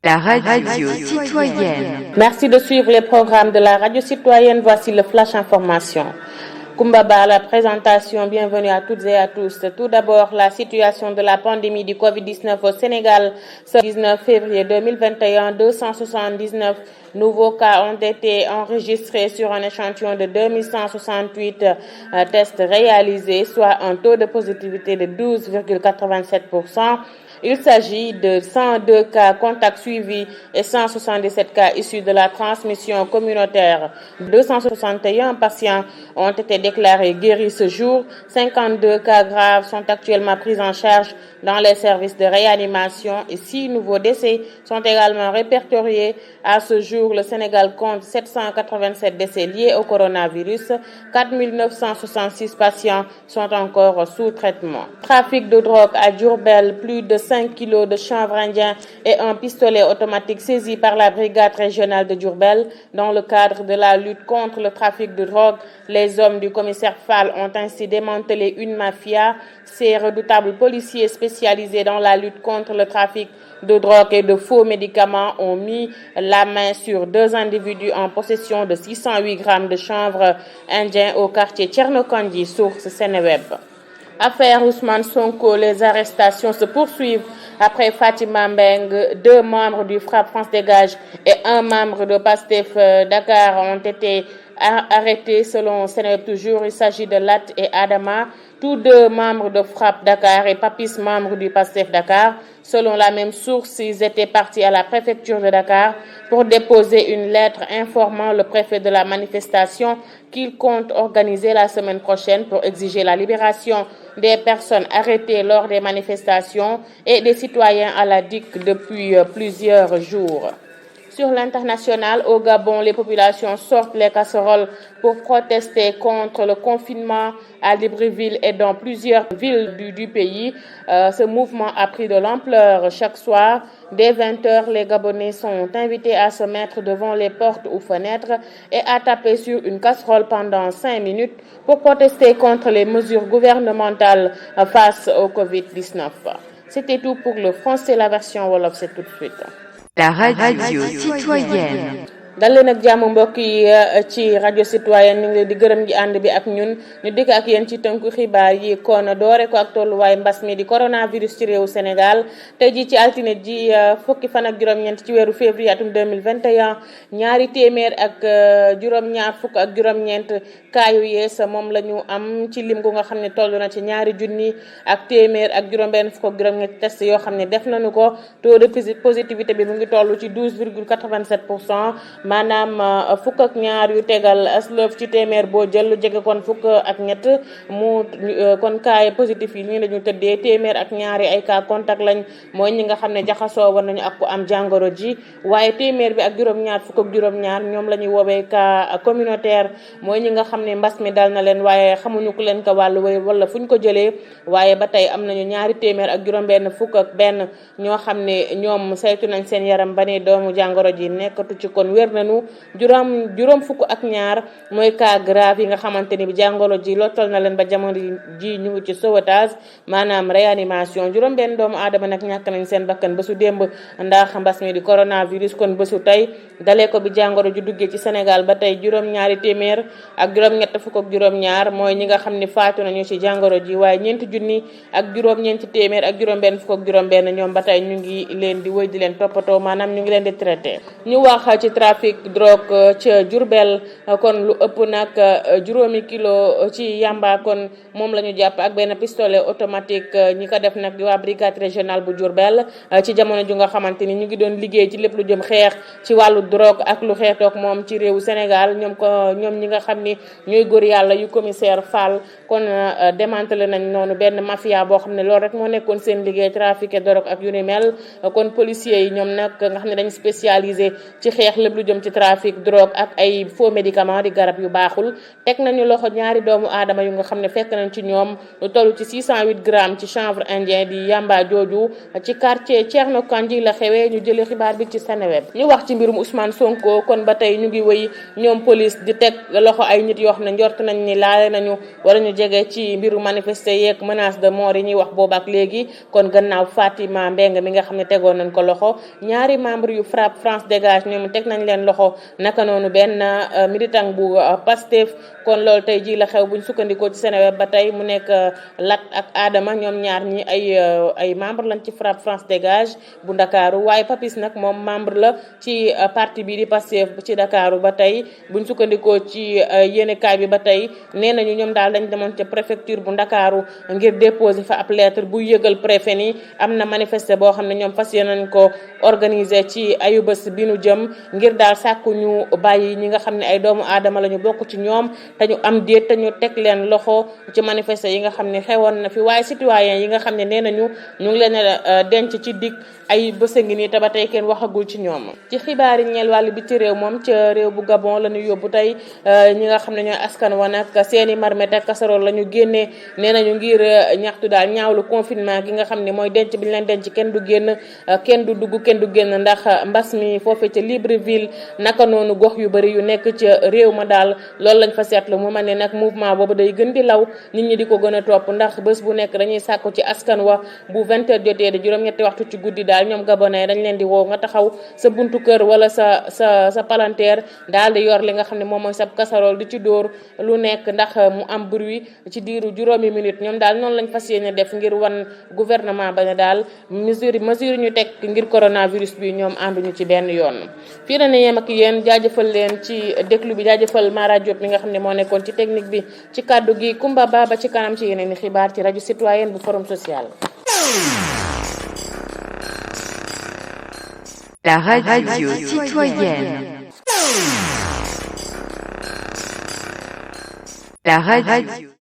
La radio citoyenne. Merci de suivre les programmes de la radio citoyenne. Voici le Flash Information. Koumbaba à la présentation. Bienvenue à toutes et à tous. Tout d'abord, la situation de la pandémie du Covid-19 au Sénégal. Ce 19 février 2021, 279 nouveaux cas ont été enregistrés sur un échantillon de 2168 tests réalisés, soit un taux de positivité de 12,87%. Il s'agit de 102 cas contacts suivis et 177 cas issus de la transmission communautaire. 261 patients ont été déclarés guéris ce jour. 52 cas graves sont actuellement pris en charge dans les services de réanimation et 6 nouveaux décès sont également répertoriés. À ce jour, le Sénégal compte 787 décès liés au coronavirus. 4966 patients sont encore sous traitement. Trafic de drogue à Diourbel, plus de 5 kilos de chanvre indien et un pistolet automatique saisis par la brigade régionale de Diourbel. Dans le cadre de la lutte contre le trafic de drogue, les hommes du commissaire Fall ont ainsi démantelé une mafia. Ces redoutables policiers spécialisés dans la lutte contre le trafic de drogue et de faux médicaments ont mis la main sur 2 individus en possession de 608 grammes de chanvre indien au quartier Tchernokandji, source Seneweb. Affaire Ousmane Sonko, les arrestations se poursuivent après Fatima Mbeng. 2 membres du FRAPP France Dégage et un membre de PASTEF Dakar ont été arrêtés selon Seneweb toujours. Il s'agit de Lat et Adama, tous 2 membres de FRAPP Dakar et Papis, membre du PASTEF Dakar. Selon la même source, ils étaient partis à la préfecture de Dakar pour déposer une lettre informant le préfet de la manifestation qu'il compte organiser la semaine prochaine pour exiger la libération des personnes arrêtées lors des manifestations et des citoyens à la DIC depuis plusieurs jours. Sur l'international, au Gabon, les populations sortent les casseroles pour protester contre le confinement à Libreville et dans plusieurs villes du pays. Ce mouvement a pris de l'ampleur. Chaque soir, dès 20h, les Gabonais sont invités à se mettre devant les portes ou fenêtres et à taper sur une casserole pendant 5 minutes pour protester contre les mesures gouvernementales face au Covid-19. C'était tout pour le français. La version Wolof, c'est tout de suite. La radio citoyenne. dal leen ak jàmm mbokk yi ci rajo citoyenne ñu ngi leen di gërëm ji ànd bi ak ñun ñu dikk ak yéen ci tënku xibaar yi kon doore ko ak tolluwaay mbas mi di coronavirus ci réewu Sénégal tey ji ci altine ji fukki fan ak juróom-ñeent ci weeru février atum 2021 ñaari téeméer ak juróom-ñaar fukk ak juróom-ñeent cas yu yees moom la ñu am ci lim gu nga xam ne toll na ci ñaari junni ak téeméer ak juróom-benn fukk ak juróom-ñeent test yoo xam ne def nañu ko taux de positivité bi mu ngi toll ci 12,87%. maanaam fukk ak ñaar yu tegal aslëf ci téeméer boo jël lu jege kon fukk ak ñett mu kon cas positif yi nii lañu tëddee téeméer ak ñaari ay cas contact lañ mooy ñi nga xam ne jaxasoo war nañu ak ku am jàngoro ji waaye téeméer bi ak juróom-ñaar fukk ak juróom-ñaar ñoom la ñuy woowee cas communautaire mooy ñi nga xam ne mbas mi dal na leen waaye xamuñu ku leen ko wàllu wala fu ñu ko jëlee waaye ba tey am nañu ñaari téeméer ak juróom-benn fukk ak benn ñoo xam ne ñoom saytu nañ seen yaram ba ne doomu jàngoro ji nekkatu ci kon wér nañu juróom fukk ak ñaar mooy cas grave yi nga xamante ni bi jàngoro ji lottal na leen ba jamono ji ñu ngi ci sauvetage maanaam réanimation juróom benn doomu aadama nag ñàkk nañ seen bakkan bésu démb ndax mbas mi di coronavirus kon bésu tey dalee ko bi jàngoro ju duggee ci Sénégal ba tey juróom-ñaari téeméer ak juróom-ñett fukk ak juróom-ñaar mooy ñi nga xam ne faatu nañu ci jàngoro ji waaye ñeenti junni ak juróom-ñeenti téeméer ak juróom-benn fukk ak juróom-benn ñoom ba tey ñu ngi leen di wëy di leen toppatoo maanaam ñu ngi leen di traité. ñu wax ci trafic drogue ca Diourbel kon lu ëpp nag juróomi kilo ci yamba kon moom la ñu jàpp ak benn pistolet automatique ñi ko def nag di waa brigade régionale bu Diourbel ci jamono ju nga xamante ni ñu ngi doon liggéey ci lépp lu jëm xeex ci wàllu drogue ak lu xeetoog moom ci réewu Sénégal ñoom ñi nga xam ni ñooy góor yàlla yu commissaire Fall kon démantelé nañ noonu benn mafia boo xam ne loolu rek moo nekkoon seen liggéey trafiqué drogue ak yu ni mel kon policiers yi ñoom nag nga xam ne dañ spécialisé ci xeex lépp lu jëm jëm ci trafic drogue ak ay faux médicaments di garab yu baaxul teg nañu loxo ñaari doomu aadama yu nga xam ne fekk nañ ci ñoom lu toll ci 608 grammes ci chanvre indien di yamba jooju ci quartier Thierno Kandji la xewee. ñu jëlee xibaar bi ci Seneweb. ñu wax ci mbirum Ousmane Sonko kon ba tey ñu ngi wëy ñoom police di teg loxo ay nit yoo xam ne njort nañ ni laale nañu wala ñu jege ci mbiru manifester yeeg menace de mort yi ñuy wax boobaak léegi kon gannaaw Fatima Mbeng mi nga xam ne tegoon nañ ko loxo ñaari membre yu FRAPP France Dégage ñoom teg nañ leen loxo naka noonu benn militant bu Pastef kon loolu tey jii la xew buñ sukkandikoo ci Seneweb ba tey mu nekk Lat ak Adama ñoom ñaar ñi ay membre lañ ci FRAPP France Dégage bu Ndakaaru waaye Papis nag moom membre la ci parti bi di Pastef ci Dakar ba tey buñ sukkandikoo ci yéenekaay bi ba tey nee nañu ñoom daal dañ demoon ca préfecture bu Ndakaaru ngir déposer fa ab lettre bu yëgal préfet ni am na manifester boo xam ne ñoom fas yéene nañ ko organiser ci ayubés bi nu jëm ngir daal sàkku ñu bàyyi ñi nga xam ne ay doomu aadama la ñu bokk ci ñoom te ñu am déet te ñu teg leen loxo ci manifester yi nga xam ne xewoon na fi waaye citoyen yi nga xam ne nee nañu ñu ngi leen a denc ci dig ay bés ngi nii te ba tey kenn waxagul ci ñoom. ci xibaar yi ñeel wàllu bi ci réew moom ca réew bu Gabon la ñu yóbbu tey ñi nga xam ne ñooy askan wa nag seeni marmite ak casserole la ñu génnee nee nañu ngir ñaxtu daal ñaawlu confinement gi nga xam ne mooy denc bi ñu leen denc kenn du génn kenn du dugg kenn du génn ndax mbas mi foofee ca Libreville naka noonu gox yu bëri yu nekk ca réew ma daal loolu lañ fa seetlu mu mel ne nag mouvement boobu day gën di law nit ñi di ko gën a topp ndax bés bu nekk dañuy sàkku ci askan wa bu 20h jotee di juróom-ñetti waxtu ci guddi daal ñoom gabonais dañ leen di woo nga taxaw sa buntu kër wala sa palanteer daal di yor li nga xam ne moom mooy sa casserole di ci dóor lu nekk ndax mu am bruit ci diiru juróomi minute ñoom daal noonu lañ fas yéene def ngir wan gouvernement ba ne daal mesure ñu teg ngir coronavirus bi ñoom ànduñu ci benn yoon. fii la ne yem ak yéen jaajëfal leen ci déglu bi jaajëfal Mara Diop mi nga xam ne moo nekkoon ci technique bi ci kàddu gi Kumba Ba ba ci kanam ci yeneen i xibaar ci rajo citoyenne bu Forum Social. La radio citoyenne. La radio